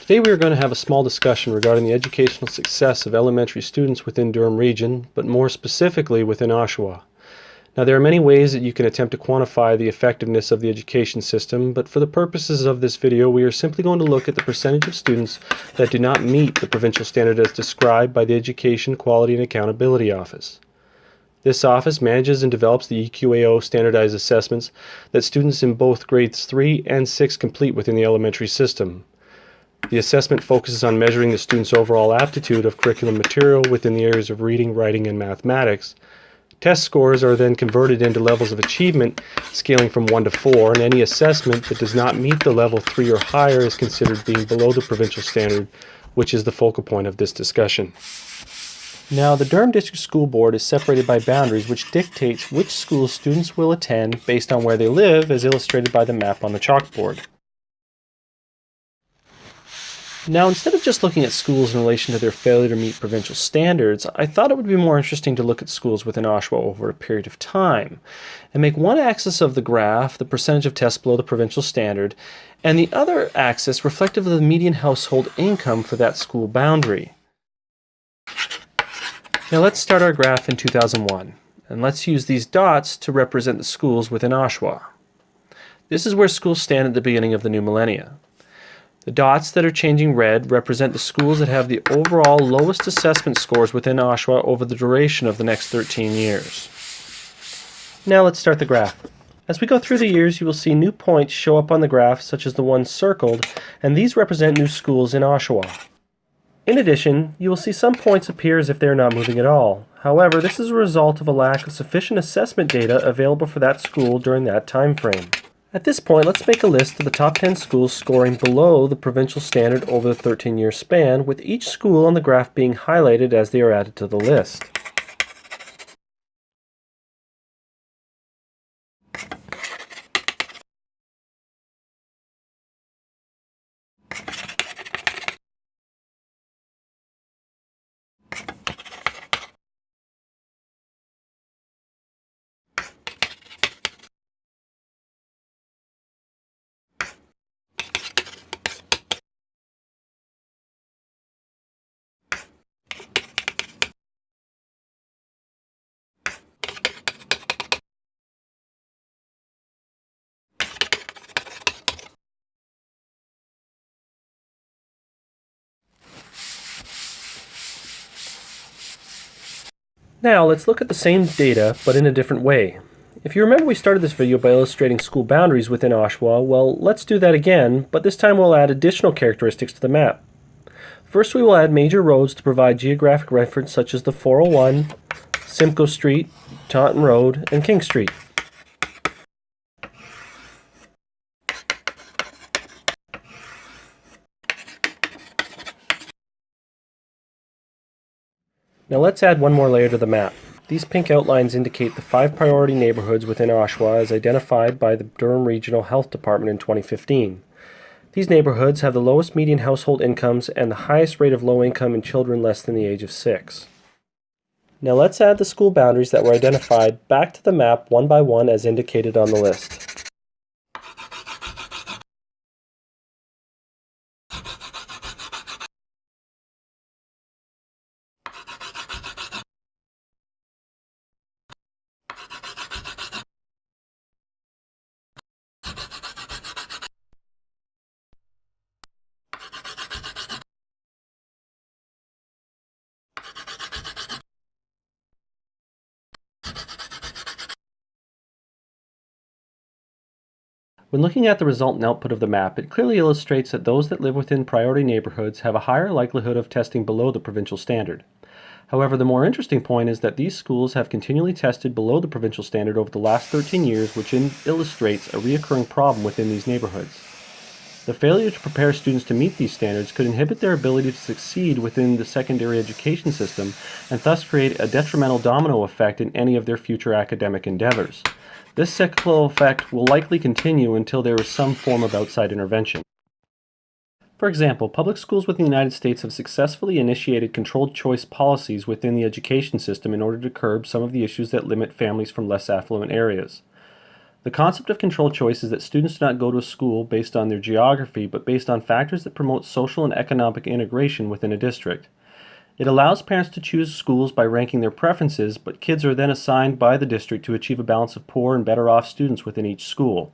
Today we are going to have a small discussion regarding the educational success of elementary students within Durham Region, but more specifically within Oshawa. Now there are many ways that you can attempt to quantify the effectiveness of the education system, but for the purposes of this video we are simply going to look at the percentage of students that do not meet the provincial standard as described by the Education Quality and Accountability Office. This office manages and develops the EQAO standardized assessments that students in both grades 3 and 6 complete within the elementary system. The assessment focuses on measuring the student's overall aptitude of curriculum material within the areas of reading, writing, and mathematics. Test scores are then converted into levels of achievement, scaling from 1 to 4, and any assessment that does not meet the level 3 or higher is considered being below the provincial standard, which is the focal point of this discussion. Now, the Durham District School Board is separated by boundaries which dictates which schools students will attend based on where they live, as illustrated by the map on the chalkboard. Now, instead of just looking at schools in relation to their failure to meet provincial standards, I thought it would be more interesting to look at schools within Oshawa over a period of time, and make one axis of the graph the percentage of tests below the provincial standard, and the other axis reflective of the median household income for that school boundary. Now let's start our graph in 2001, and let's use these dots to represent the schools within Oshawa. This is where schools stand at the beginning of the new millennia. The dots that are changing red represent the schools that have the overall lowest assessment scores within Oshawa over the duration of the next 13 years. Now let's start the graph. As we go through the years, you will see new points show up on the graph, such as the ones circled, and these represent new schools in Oshawa. In addition, you will see some points appear as if they are not moving at all. However, this is a result of a lack of sufficient assessment data available for that school during that time frame. At this point, let's make a list of the top 10 schools scoring below the provincial standard over the 13-year span, with each school on the graph being highlighted as they are added to the list. Now let's look at the same data, but in a different way. If you remember, we started this video by illustrating school boundaries within Oshawa. Well, let's do that again, but this time we'll add additional characteristics to the map. First, we will add major roads to provide geographic reference, such as the 401, Simcoe Street, Taunton Road, and King Street. Now let's add one more layer to the map. These pink outlines indicate the 5 priority neighborhoods within Oshawa as identified by the Durham Regional Health Department in 2015. These neighborhoods have the lowest median household incomes and the highest rate of low income in children less than the age of 6. Now let's add the school boundaries that were identified back to the map one by one as indicated on the list. When looking at the resultant output of the map, it clearly illustrates that those that live within priority neighborhoods have a higher likelihood of testing below the provincial standard. However, the more interesting point is that these schools have continually tested below the provincial standard over the last 13 years, which illustrates a reoccurring problem within these neighborhoods. The failure to prepare students to meet these standards could inhibit their ability to succeed within the secondary education system and thus create a detrimental domino effect in any of their future academic endeavors. This cyclical effect will likely continue until there is some form of outside intervention. For example, public schools within the United States have successfully initiated controlled choice policies within the education system in order to curb some of the issues that limit families from less affluent areas. The concept of control choice is that students do not go to a school based on their geography, but based on factors that promote social and economic integration within a district. It allows parents to choose schools by ranking their preferences, but kids are then assigned by the district to achieve a balance of poor and better off students within each school.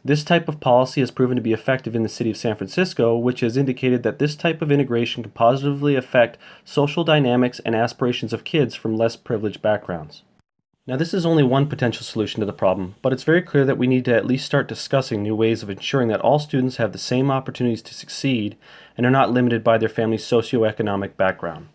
This type of policy has proven to be effective in the city of San Francisco, which has indicated that this type of integration can positively affect social dynamics and aspirations of kids from less privileged backgrounds. Now, this is only one potential solution to the problem, but it's very clear that we need to at least start discussing new ways of ensuring that all students have the same opportunities to succeed and are not limited by their family's socioeconomic background.